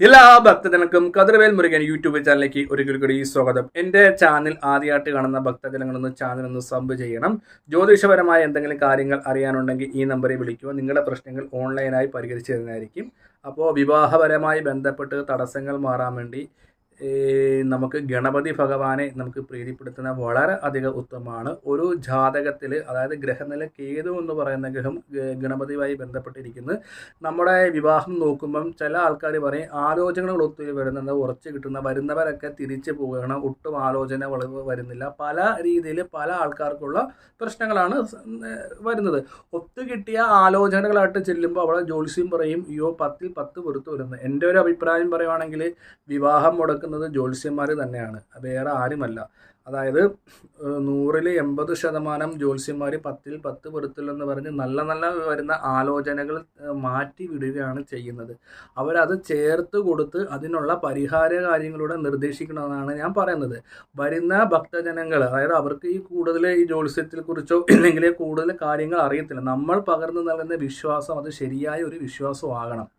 എല്ലാ ഭക്തജനക്കും കതിർവേൽ മുരുകൻ യൂട്യൂബ് ചാനലിലേക്ക് ഒരിക്കൽ കൂടി സ്വാഗതം. എൻ്റെ ചാനൽ ആദ്യമായിട്ട് കാണുന്ന ഭക്തജനങ്ങളൊന്ന് ചാനൽ ഒന്ന് സബ് ചെയ്യണം. ജ്യോതിഷപരമായ എന്തെങ്കിലും കാര്യങ്ങൾ അറിയാനുണ്ടെങ്കിൽ ഈ നമ്പറിൽ വിളിക്കുക. നിങ്ങളുടെ പ്രശ്നങ്ങൾ ഓൺലൈനായി പരിഹരിച്ചു തരുന്നതായിരിക്കും. അപ്പോൾ വിവാഹപരമായി ബന്ധപ്പെട്ട് തടസ്സങ്ങൾ മാറാൻ വേണ്ടി നമുക്ക് ഗണപതി ഭഗവാനെ നമുക്ക് പ്രീതിപ്പെടുത്തുന്ന വളരെ അധികം ഉത്തമമാണ്. ഒരു ജാതകത്തിൽ, അതായത് ഗ്രഹനില കേതു എന്ന് പറയുന്ന ഗ്രഹം ഗണപതിയുമായി ബന്ധപ്പെട്ടിരിക്കുന്നത്. നമ്മുടെ വിവാഹം നോക്കുമ്പം ചില ആൾക്കാർ പറയും ആലോചനകൾ ഒത്തിരി വരുന്നത്, ഉറച്ചു കിട്ടുന്ന വരുന്നവരൊക്കെ തിരിച്ചു പോവുകയാണ്, ഒട്ടും ആലോചന വരുന്നില്ല. പല രീതിയിൽ പല ആൾക്കാർക്കുള്ള പ്രശ്നങ്ങളാണ് വരുന്നത്. ഒത്തുകിട്ടിയ ആലോചനകളായിട്ട് ചെല്ലുമ്പോൾ അവിടെ ജ്യോത്സ്യം പറയും അയ്യോ 10ൽ 10 പുറത്തു വരുന്നത്. എൻ്റെ ഒരു അഭിപ്രായം പറയുവാണെങ്കിൽ വിവാഹം മുടക്കുന്നത് ജ്യോത്സ്യന്മാർ തന്നെയാണ്, വേറെ ആരുമല്ല. അതായത് 100ൽ 80% ജ്യോത്സ്യന്മാർ 10ൽ 10 പെടുത്തില്ലെന്ന് പറഞ്ഞ് നല്ല നല്ല വരുന്ന ആലോചനകൾ മാറ്റി വിടുകയാണ് ചെയ്യുന്നത്. അവരത് ചേർത്ത് കൊടുത്ത് അതിനുള്ള പരിഹാര കാര്യങ്ങളുടെ നിർദ്ദേശിക്കണമെന്നാണ് ഞാൻ പറയുന്നത്. വരുന്ന ഭക്തജനങ്ങൾ, അതായത് അവർക്ക് ഈ കൂടുതൽ ഈ ജ്യോത്സ്യത്തെ കുറിച്ചോ ഇല്ലെങ്കിൽ കൂടുതൽ കാര്യങ്ങൾ അറിയത്തില്ല. നമ്മൾ പകർന്നു നൽകുന്ന വിശ്വാസം അത് ശരിയായ ഒരു വിശ്വാസമാകണം.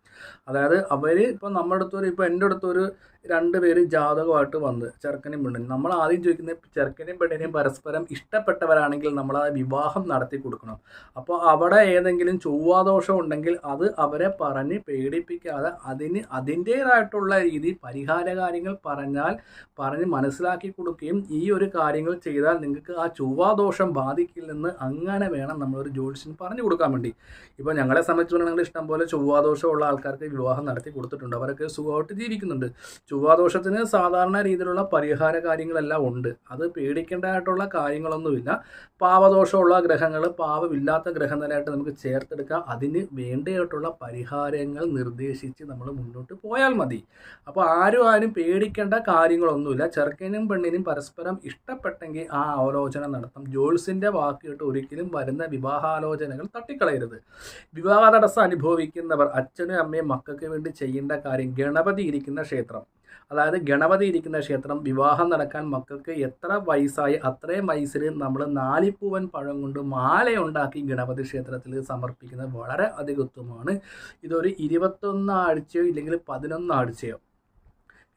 അതായത് അവർ ഇപ്പോൾ നമ്മുടെ അടുത്തൊരു, ഇപ്പോൾ എൻ്റെ അടുത്തൊരു 2 പേര് ജാതകമായിട്ട് വന്ന് ചെറുക്കനും പെണ്ണിനും, നമ്മൾ ആദ്യം ചോദിക്കുന്നത് ചെറുക്കനും പെണ്ണിനെയും പരസ്പരം ഇഷ്ടപ്പെട്ടവരാണെങ്കിൽ നമ്മൾ ആ വിവാഹം നടത്തി കൊടുക്കണം. അപ്പോൾ അവിടെ ഏതെങ്കിലും ചൊവ്വാദോഷം ഉണ്ടെങ്കിൽ അത് അവരെ പറഞ്ഞ് പേടിപ്പിക്കാതെ അതിൻ്റേതായിട്ടുള്ള രീതി പരിഹാര കാര്യങ്ങൾ പറഞ്ഞ് മനസ്സിലാക്കി കൊടുക്കുകയും ഈ ഒരു കാര്യങ്ങൾ ചെയ്താൽ നിങ്ങൾക്ക് ആ ചൊവ്വാദോഷം ബാധിക്കില്ലെന്ന് അങ്ങനെ വേണം നമ്മളൊരു ജ്യോത്സ്യന് പറഞ്ഞു കൊടുക്കാൻ വേണ്ടി. ഇപ്പോൾ ഞങ്ങളെ സംബന്ധിച്ചിടത്തോളം ഇഷ്ടംപോലെ ചൊവ്വാദോഷമുള്ള ആൾക്കാർക്ക് വിവാഹം നടത്തി കൊടുത്തിട്ടുണ്ട്. അവരൊക്കെ സുഖമായിട്ട് ജീവിക്കുന്നുണ്ട്. ചൊവ്വാദോഷത്തിന് സാധാരണ രീതിയിലുള്ള പരിഹാര കാര്യങ്ങളെല്ലാം ഉണ്ട്. അത് പേടിക്കേണ്ടതായിട്ടുള്ള കാര്യങ്ങളൊന്നുമില്ല. പാവദോഷമുള്ള ഗ്രഹങ്ങൾ പാവമില്ലാത്ത ഗ്രഹനിലയായിട്ട് നമുക്ക് ചേർത്തെടുക്കാം. അതിന് വേണ്ടിയിട്ടുള്ള പരിഹാരങ്ങൾ നിർദ്ദേശിച്ച് നമ്മൾ മുന്നോട്ട് പോയാൽ മതി. അപ്പോൾ ആരും പേടിക്കേണ്ട കാര്യങ്ങളൊന്നുമില്ല. ചെറുക്കനും പെണ്ണിനും പരസ്പരം ഇഷ്ടപ്പെട്ടെങ്കിൽ ആ ആലോചന നടത്താം. ജ്യോത്സ്യൻ്റെ വാക്ക് കേട്ട് ഒരിക്കലും വരുന്ന വിവാഹാലോചനകൾ തട്ടിക്കളയരുത്. വിവാഹ തടസ്സം അനുഭവിക്കുന്നവർ അച്ഛനും അമ്മയും മക്കൾക്ക് വേണ്ടി ചെയ്യേണ്ട കാര്യം, ഗണപതി ഇരിക്കുന്ന ക്ഷേത്രം, അതായത് ഗണപതി ഇരിക്കുന്ന ക്ഷേത്രം, വിവാഹം നടക്കാൻ മക്കൾക്ക് എത്ര വയസ്സായി അത്രയും വയസ്സിൽ നമ്മൾ 4 പൂവൻ പഴം കൊണ്ട് മാലയുണ്ടാക്കി ഗണപതി ക്ഷേത്രത്തിൽ സമർപ്പിക്കുന്നത് വളരെ അധികം ഉത്തമമാണ്. ഇതൊരു 21 ആഴ്ചയോ ഇല്ലെങ്കിൽ 11 ആഴ്ചയോ,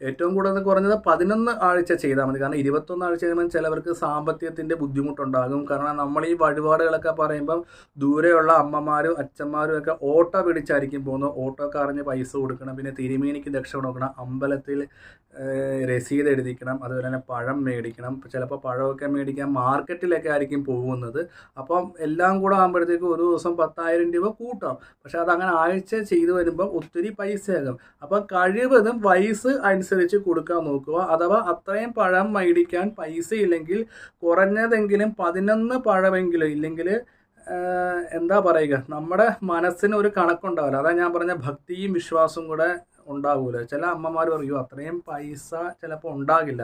ഏറ്റവും കൂടുതൽ കുറഞ്ഞത് 11 ആഴ്ച ചെയ്താൽ മതി. കാരണം 21 ആഴ്ച കഴിയുമ്പോൾ ചിലവർക്ക് സാമ്പത്തികത്തിൻ്റെ ബുദ്ധിമുട്ടുണ്ടാകും. കാരണം നമ്മൾ ഈ വഴിപാടുകളൊക്കെ പറയുമ്പം ദൂരെയുള്ള അമ്മമാരും അച്ഛന്മാരും ഒക്കെ ഓട്ടോ പിടിച്ചായിരിക്കും പോകുന്നത്. ഓട്ടോക്കാരന് പൈസ കൊടുക്കണം, പിന്നെ തിരുമേനിക്ക് ദക്ഷിണ കൊടുക്കണം, അമ്പലത്തിൽ രസീത് എഴുതിക്കണം, അതുപോലെ തന്നെ പഴം മേടിക്കണം. ചിലപ്പോൾ പഴമൊക്കെ മേടിക്കാൻ മാർക്കറ്റിലൊക്കെ ആയിരിക്കും പോകുന്നത്. അപ്പം എല്ലാം കൂടെ ആകുമ്പോഴത്തേക്കും ഒരു ദിവസം 10,000 രൂപ കൂട്ടാം. പക്ഷെ അതങ്ങനെ ആഴ്ച ചെയ്തു വരുമ്പോൾ ഒത്തിരി പൈസയാകും. അപ്പം കഴിവതും വയസ്സ് അനുസരിച്ച് കൊടുക്കാൻ നോക്കുക. അഥവാ അത്രയും പഴം മേടിക്കാൻ പൈസ ഇല്ലെങ്കിൽ കുറഞ്ഞതെങ്കിലും 11 പഴമെങ്കിലും, ഇല്ലെങ്കിൽ എന്താ പറയുക, നമ്മുടെ മനസ്സിന് ഒരു കണക്കുണ്ടാവില്ല. അതാ ഞാൻ പറഞ്ഞ ഭക്തിയും വിശ്വാസവും കൂടെ ഉണ്ടാകൂല. ചില അമ്മമാർ പറയും അത്രയും പൈസ ചിലപ്പോൾ ഉണ്ടാകില്ല.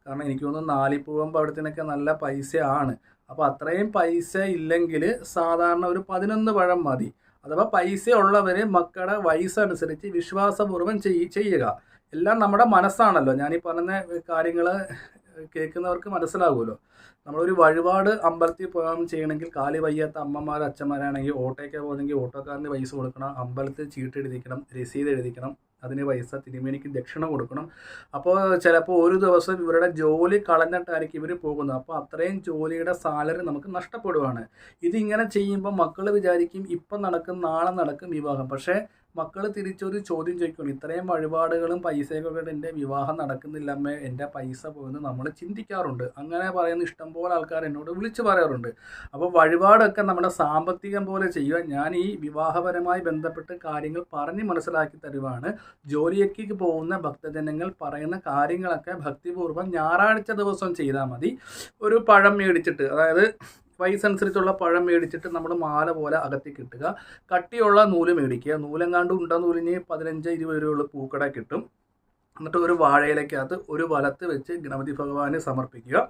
കാരണം എനിക്ക് തോന്നുന്നു 4 പൂവൻ പഴത്തിനൊക്കെ നല്ല പൈസയാണ്. അപ്പോൾ അത്രയും പൈസ ഇല്ലെങ്കിൽ സാധാരണ ഒരു 11 പഴം മതി. അഥവാ പൈസ ഉള്ളവർ മക്കളുടെ വയസ്സനുസരിച്ച് വിശ്വാസപൂർവ്വം ചെയ്യുക. എല്ലാം നമ്മുടെ മനസ്സാണല്ലോ. ഞാനീ പറഞ്ഞ കാര്യങ്ങൾ കേൾക്കുന്നവർക്ക് മനസ്സിലാകുമല്ലോ. നമ്മളൊരു വഴിപാട് അമ്പലത്തിൽ പോകാൻ ചെയ്യണമെങ്കിൽ കാല് വയ്യാത്ത അമ്മമാർ അച്ഛന്മാരാണെങ്കിൽ ഓട്ടോയ്ക്ക് പോകുന്നെങ്കിൽ ഓട്ടോക്കാരന് പൈസ കൊടുക്കണം, അമ്പലത്തിൽ ചീട്ട് എഴുതിക്കണം, രസീത് എഴുതിക്കണം, അതിന് പൈസ, തിരുമേനിക്ക് ദക്ഷിണ കൊടുക്കണം. അപ്പോൾ ചിലപ്പോൾ ഒരു ദിവസം ഇവരുടെ ജോലി കളഞ്ഞിട്ടായിരിക്കും ഇവർ പോകുന്നത്. അപ്പോൾ അത്രയും ജോലിയുടെ സാലറി നമുക്ക് നഷ്ടപ്പെടുവാണ്. ഇതിങ്ങനെ ചെയ്യുമ്പോൾ മക്കൾ വിചാരിക്കും ഇപ്പം നടക്കും നാളെ നടക്കും വിവാഹം. പക്ഷേ മക്കൾ തിരിച്ചൊരു ചോദ്യം ചോദിക്കണം, ഇത്രയും വഴിപാടുകളും പൈസയൊക്കെ എൻ്റെ വിവാഹം നടക്കുന്നില്ല അമ്മേ, എൻ്റെ പൈസ പോകുന്നത് നമ്മൾ ചിന്തിക്കാറുണ്ട്. അങ്ങനെ പറയുന്ന ഇഷ്ടംപോലെ ആൾക്കാർ എന്നോട് വിളിച്ചു പറയാറുണ്ട്. അപ്പോൾ വഴിപാടൊക്കെ നമ്മുടെ സാമ്പത്തികം പോലെ ചെയ്യുക. ഞാൻ ഈ വിവാഹപരമായി ബന്ധപ്പെട്ട് കാര്യങ്ങൾ പറഞ്ഞ് മനസ്സിലാക്കി തരുവാണ്. ജോലിക്ക് പോകുന്ന ഭക്തജനങ്ങൾ പറയുന്ന കാര്യങ്ങളൊക്കെ ഭക്തിപൂർവ്വം ഞായറാഴ്ച ദിവസം ചെയ്താൽ മതി. ഒരു പഴം മേടിച്ചിട്ട്, അതായത് വയസ്സനുസരിച്ചുള്ള പഴം മേടിച്ചിട്ട് നമ്മൾ മാല പോലെ അകത്തി കിട്ടുക. കട്ടിയുള്ള നൂല് മേടിക്കുക. നൂലെങ്ങാണ്ട് ഉണ്ട നൂലിന് 15-20 രൂപയുള്ള പൂക്കട കിട്ടും. എന്നിട്ട് ഒരു വാഴയിലക്കകത്ത് ഒരു വലത്ത് വെച്ച് ഗണപതി ഭഗവാനെ സമർപ്പിക്കുക.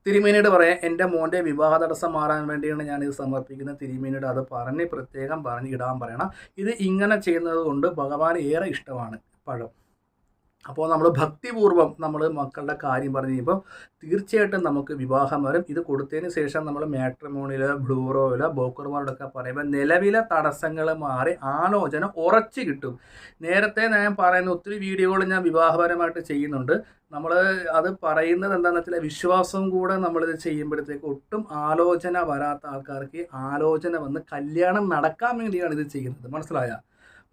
തിരുമേനിയോട് പറയാം എൻ്റെ മോൻ്റെ വിവാഹ തടസ്സം മാറാൻ വേണ്ടിയാണ് ഞാനിത് സമർപ്പിക്കുന്നത്. തിരുമേനിയോട് അത് പ്രത്യേകം പറഞ്ഞ് ഇടാൻ പറയണം. ഇത് ഇങ്ങനെ ചെയ്യുന്നത് കൊണ്ട് ഭഗവാൻ ഏറെ ഇഷ്ടമാണ് പഴം. അപ്പോൾ നമ്മൾ ഭക്തിപൂർവ്വം നമ്മൾ മക്കളുടെ കാര്യം പറഞ്ഞു കഴിയുമ്പോൾ തീർച്ചയായിട്ടും നമുക്ക് വിവാഹം വരും. ഇത് കൊടുത്തതിന് ശേഷം നമ്മൾ മാട്രിമോണിയിലോ ബ്ലൂറോയിലോ ബ്രോക്കർമാരോടൊക്കെ പറയുമ്പോൾ നിലവിലെ തടസ്സങ്ങൾ മാറി ആലോചന ഉറച്ചു കിട്ടും. നേരത്തെ ഞാൻ പറയുന്ന ഒത്തിരി വീഡിയോകൾ ഞാൻ വിവാഹപരമായിട്ട് ചെയ്യുന്നുണ്ട്. നമ്മൾ അത് പറയുന്നത് എന്താണെന്ന് വെച്ചാൽ വിശ്വാസവും കൂടെ നമ്മളിത് ചെയ്യുമ്പോഴത്തേക്ക് ഒട്ടും ആലോചന വരാത്ത ആൾക്കാർക്ക് ആലോചന വന്ന് കല്യാണം നടക്കാൻ വേണ്ടിയാണ് ഇത് ചെയ്യുന്നത്. മനസ്സിലായ?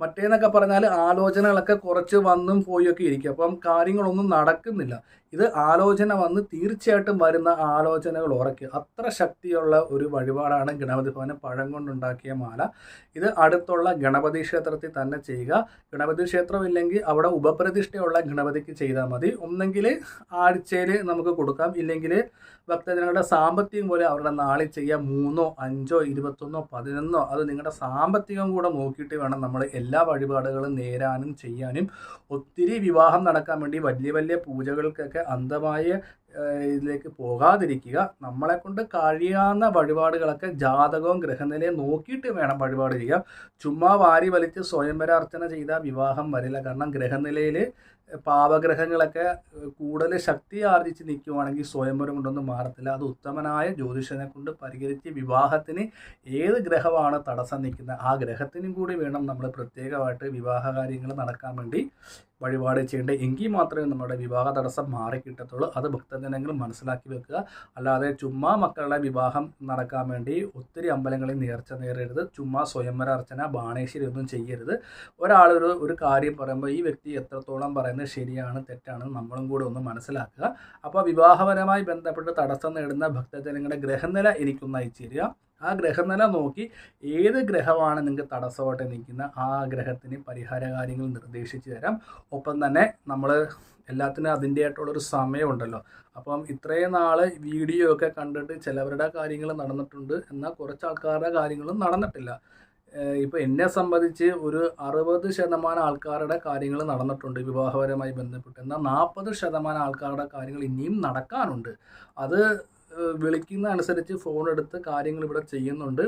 മറ്റേന്നൊക്കെ പറഞ്ഞാൽ ആലോചനകളൊക്കെ കുറച്ച് വന്നും പോയൊക്കെ ഇരിക്കും. അപ്പം കാര്യങ്ങളൊന്നും നടക്കുന്നില്ല. ഇത് ആലോചന വന്ന് തീർച്ചയായിട്ടും വരുന്ന ആലോചനകൾ ഉറയ്ക്കുക. അത്ര ശക്തിയുള്ള ഒരു വഴിപാടാണ് ഗണപതി ഭവന് പഴം കൊണ്ടുണ്ടാക്കിയ മാല. ഇത് അടുത്തുള്ള ഗണപതി ക്ഷേത്രത്തിൽ തന്നെ ചെയ്യുക. ഗണപതി ക്ഷേത്രം ഇല്ലെങ്കിൽ അവിടെ ഉപപ്രതിഷ്ഠയുള്ള ഗണപതിക്ക് ചെയ്താൽ മതി. ഒന്നെങ്കിൽ ആഴ്ചയിൽ നമുക്ക് കൊടുക്കാം, ഇല്ലെങ്കിൽ ഭക്തജനങ്ങളുടെ സാമ്പത്തികം പോലെ അവരുടെ നാളിൽ ചെയ്യാം. 3, 5, 21, 11 അത് നിങ്ങളുടെ സാമ്പത്തികം കൂടെ നോക്കിയിട്ട് വേണം നമ്മൾ എല്ലാ വഴിപാടുകളും നേരാനും ചെയ്യാനും. ഒത്തിരി വിവാഹം നടക്കാൻ വേണ്ടി വലിയ വലിയ പൂജകൾക്കൊക്കെ അന്ധമായ ഇതിലേക്ക് പോകാതിരിക്കുക. നമ്മളെ കൊണ്ട് കഴിയാവുന്ന വഴിപാടുകളൊക്കെ ജാതകവും ഗ്രഹനിലയും നോക്കിയിട്ട് വേണം വഴിപാട് ചെയ്യാം. ചുമ്മാ വാരി വലിച്ച് സ്വയംവര അർച്ചന ചെയ്താൽ വിവാഹം വരില്ല. കാരണം ഗ്രഹനിലയിൽ പാവഗ്രഹങ്ങളൊക്കെ കൂടുതൽ ശക്തി ആർജിച്ച് നിൽക്കുവാണെങ്കിൽ സ്വയംവരം കൊണ്ടൊന്നും മാറത്തില്ല. അത് ഉത്തമനായ ജ്യോതിഷനെ കൊണ്ട് പരിഹരിച്ച് വിവാഹത്തിന് ഏത് ഗ്രഹമാണ് തടസ്സം നിൽക്കുന്നത് ആ ഗ്രഹത്തിനും കൂടി വേണം നമ്മൾ പ്രത്യേകമായിട്ട് വിവാഹ കാര്യങ്ങൾ നടക്കാൻ വേണ്ടി വഴിപാട് ചെയ്യേണ്ടത്. എങ്കിൽ മാത്രമേ നമ്മുടെ വിവാഹ തടസ്സം മാറിക്കിട്ടത്തുള്ളൂ. അത് ഭക്തജനങ്ങൾ മനസ്സിലാക്കി വെക്കുക. അല്ലാതെ ചുമ്മാ മക്കളുടെ വിവാഹം നടക്കാൻ വേണ്ടി ഒത്തിരി അമ്പലങ്ങളിൽ നേർച്ച നേരരുത്. ചുമ്മാ സ്വയംവര അർച്ചന ബാണേശ്വരി ഒന്നും ചെയ്യരുത്. ഒരു കാര്യം പറയുമ്പോൾ ഈ വ്യക്തി എത്രത്തോളം പറയുന്നത് ശരിയാണ് തെറ്റാണ് നമ്മളും കൂടെ ഒന്ന് മനസ്സിലാക്കുക. അപ്പോൾ വിവാഹപരമായി ബന്ധപ്പെട്ട് തടസ്സം നേടുന്ന ഭക്തജനങ്ങളുടെ ഗ്രഹനില എനിക്കൊന്ന് അയച്ചു തരിക. ആ ഗ്രഹനില നോക്കി ഏത് ഗ്രഹമാണ് നിങ്ങൾക്ക് തടസ്സമായിട്ട് നിൽക്കുന്ന ആ ഗ്രഹത്തിന് പരിഹാര കാര്യങ്ങൾ നിർദ്ദേശിച്ചു തരാം. ഒപ്പം തന്നെ നമ്മൾ എല്ലാത്തിനും അതിൻ്റെതായിട്ടുള്ളൊരു സമയമുണ്ടല്ലോ. അപ്പം ഇത്രയും നാൾ വീഡിയോ ഒക്കെ കണ്ടിട്ട് ചിലവരുടെ കാര്യങ്ങൾ നടന്നിട്ടുണ്ട്, എന്നാൽ കുറച്ച് ആൾക്കാരുടെ കാര്യങ്ങളും നടന്നിട്ടില്ല. ഇപ്പോൾ എന്നെ സംബന്ധിച്ച് ഒരു 60% ആൾക്കാരുടെ കാര്യങ്ങൾ നടന്നിട്ടുണ്ട് വിവാഹപരമായി ബന്ധപ്പെട്ട്. എന്നാൽ 40% ആൾക്കാരുടെ കാര്യങ്ങൾ ഇനിയും നടക്കാനുണ്ട്. അത് വിളിക്കുന്ന അനുസരിച്ച് ഫോൺ എടുത്ത് കാര്യങ്ങൾ ഇവിടെ ചെയ്യുന്നുണ്ട്.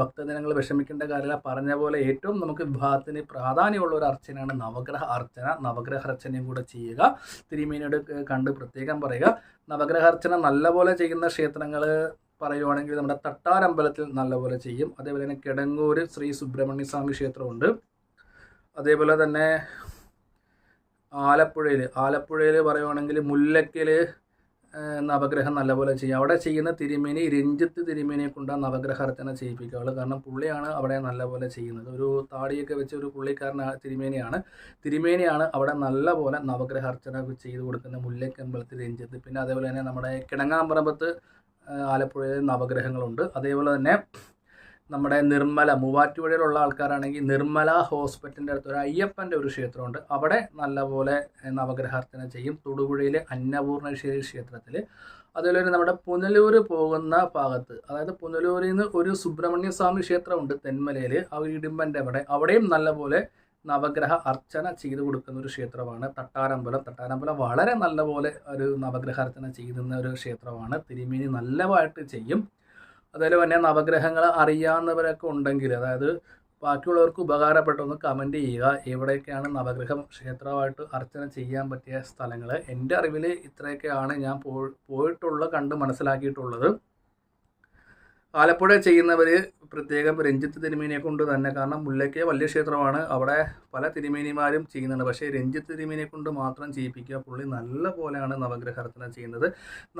ഭക്തജനങ്ങൾ വിഷമിക്കേണ്ട കാര്യമില്ല. പറഞ്ഞ പോലെ ഏറ്റവും നമുക്ക് വിവാഹത്തിന് പ്രാധാന്യമുള്ള ഒരു അർച്ചനയാണ് നവഗ്രഹ അർച്ചന. നവഗ്രഹ അർച്ചനയും കൂടെ ചെയ്യുക. തിരുമേനിയോട് കണ്ട് പ്രത്യേകം പറയുക. നവഗ്രഹ അർച്ചന നല്ലപോലെ ചെയ്യുന്ന ക്ഷേത്രങ്ങൾ പറയുവാണെങ്കിൽ നമ്മുടെ തട്ടാരമ്പലത്തിൽ നല്ലപോലെ ചെയ്യും. അതേപോലെ തന്നെ കിടങ്ങൂർ ശ്രീ സുബ്രഹ്മണ്യ സ്വാമി ക്ഷേത്രമുണ്ട്. അതേപോലെ തന്നെ ആലപ്പുഴയിൽ പറയുവാണെങ്കിൽ മുല്ലയ്ക്കൽ നവഗ്രഹം നല്ലപോലെ ചെയ്യും. അവിടെ ചെയ്യുന്ന തിരുമേനി രഞ്ജിത്ത് തിരുമേനിയെ കൊണ്ട് നവഗ്രഹ അർച്ചന ചെയ്യിപ്പിക്കാറുള്ളൂ. കാരണം പുള്ളിയാണ് അവിടെ നല്ലപോലെ ചെയ്യുന്നത്. ഒരു താടിയൊക്കെ വെച്ച് ഒരു പുള്ളിക്കാരൻ തിരുമേനിയാണ് അവിടെ നല്ലപോലെ നവഗ്രഹ അർച്ചന ചെയ്ത് കൊടുക്കുന്ന മുല്ലയ്ക്കമ്പലത്തിൽ രഞ്ജിത്ത്. പിന്നെ അതേപോലെ തന്നെ നമ്മുടെ കിടങ്ങാമ്പറമ്പത്ത് ആലപ്പുഴയിൽ നവഗ്രഹങ്ങളുണ്ട്. അതേപോലെ തന്നെ നമ്മുടെ നിർമ്മല മൂവാറ്റുപുഴയിലുള്ള ആൾക്കാരാണെങ്കിൽ നിർമ്മല ഹോസ്പിറ്റലിൻ്റെ അടുത്ത് ഒരു അയ്യപ്പൻ്റെ ഒരു ക്ഷേത്രമുണ്ട്. അവിടെ നല്ലപോലെ നവഗ്രഹാർച്ചന ചെയ്യും. തൊടുപുഴയിലെ അന്നപൂർണേശ്വരി ക്ഷേത്രത്തിൽ. അതുപോലെ തന്നെ നമ്മുടെ പുനലൂർ പോകുന്ന ഭാഗത്ത്, അതായത് പുനലൂരിൽ നിന്ന് ഒരു സുബ്രഹ്മണ്യ സ്വാമി ക്ഷേത്രമുണ്ട് തെന്മലയിൽ, ആ ഇടുമ്പൻ്റെ അവിടെയും നല്ലപോലെ നവഗ്രഹ അർച്ചന ചെയ്തു കൊടുക്കുന്ന ഒരു ക്ഷേത്രമാണ് തട്ടാരമ്പലം വളരെ നല്ലപോലെ ഒരു നവഗ്രഹ അർച്ചന ചെയ്യുന്ന ഒരു ക്ഷേത്രമാണ്. തിരുമേനി നല്ലതായിട്ട് ചെയ്യും. അതുപോലെ തന്നെ നവഗ്രഹങ്ങൾ അറിയാവുന്നവരൊക്കെ ഉണ്ടെങ്കിൽ, അതായത് ബാക്കിയുള്ളവർക്ക് ഉപകാരപ്പെട്ടൊന്ന് കമൻറ്റ് ചെയ്യുക. എവിടെയൊക്കെയാണ് നവഗ്രഹം ക്ഷേത്രമായിട്ട് അർച്ചന ചെയ്യാൻ പറ്റിയ സ്ഥലങ്ങൾ. എൻ്റെ അറിവിൽ ഇത്രയൊക്കെയാണ് ഞാൻ കണ്ട് മനസ്സിലാക്കിയിട്ടുള്ളത്. ആലപ്പുഴ ചെയ്യുന്നവർ പ്രത്യേകം രഞ്ജിത്ത് തിരുമേനിയെ കൊണ്ട് തന്നെ, കാരണം മുല്ലയ്ക്ക് വലിയ ക്ഷേത്രമാണ്, അവിടെ പല തിരുമേനിമാരും ചെയ്യുന്നുണ്ട്. പക്ഷേ രഞ്ജിത്ത് തിരുമേനിയെ കൊണ്ട് മാത്രം ചെയ്യിപ്പിക്കുക. പുള്ളി നല്ല പോലെയാണ് നവഗ്രഹ അർച്ചന ചെയ്യുന്നത്.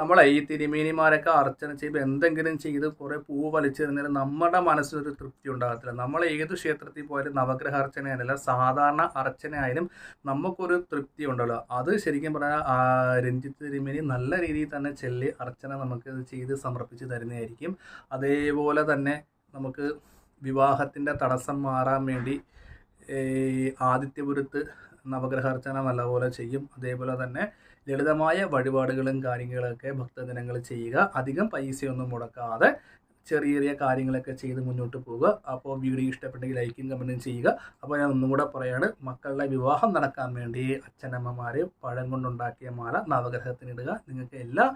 നമ്മളെ ഈ തിരുമേനിമാരൊക്കെ അർച്ചന ചെയ്യുമ്പോൾ എന്തെങ്കിലും ചെയ്ത് കുറേ പൂ വലിച്ചു തരുന്നതിന് നമ്മുടെ മനസ്സിനൊരു തൃപ്തി ഉണ്ടാകത്തില്ല. നമ്മൾ ഏത് ക്ഷേത്രത്തിൽ പോയാലും നവഗ്രഹ അർച്ചനയല്ല സാധാരണ അർച്ചനയായാലും നമുക്കൊരു തൃപ്തി ഉണ്ടല്ലോ. അത് ശരിക്കും പറഞ്ഞാൽ രഞ്ജിത്ത് തിരുമേനി നല്ല രീതിയിൽ തന്നെ ചൊല്ലി അർച്ചന നമുക്ക് ചെയ്ത് സമർപ്പിച്ച് തരുന്നതായിരിക്കും. അതേപോലെ തന്നെ നമുക്ക് വിവാഹത്തിൻ്റെ തടസ്സം മാറാൻ വേണ്ടി ആദിത്യപുരത്ത് നവഗ്രഹാർച്ചന നല്ലപോലെ ചെയ്യും. അതേപോലെ തന്നെ ലളിതമായ വഴിപാടുകളും കാര്യങ്ങളൊക്കെ ഭക്തജനങ്ങൾ ചെയ്യുക. അധികം പൈസയൊന്നും മുടക്കാതെ ചെറിയ ചെറിയ കാര്യങ്ങളൊക്കെ ചെയ്ത് മുന്നോട്ട് പോവുക. അപ്പോൾ വീഡിയോ ഇഷ്ടപ്പെട്ടെങ്കിൽ ലൈക്കും കമൻറ്റും ചെയ്യുക. അപ്പോൾ ഞാൻ ഒന്നും കൂടെ പറയാണ്, മക്കളുടെ വിവാഹം നടക്കാൻ വേണ്ടി അച്ഛനമ്മമാർ പഴം കൊണ്ടുണ്ടാക്കിയ മാല നവഗ്രഹത്തിനിടുക. നിങ്ങൾക്ക് എല്ലാ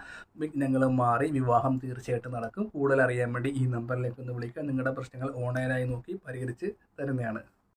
വിഘ്നങ്ങളും മാറി വിവാഹം തീർച്ചയായിട്ടും നടക്കും. കൂടുതൽ അറിയാൻ വേണ്ടി ഈ നമ്പറിലേക്ക് ഒന്ന് വിളിക്കുക. നിങ്ങളുടെ പ്രശ്നങ്ങൾ ഓൺലൈനായി നോക്കി പരിഹരിച്ച് തരുന്നതാണ്.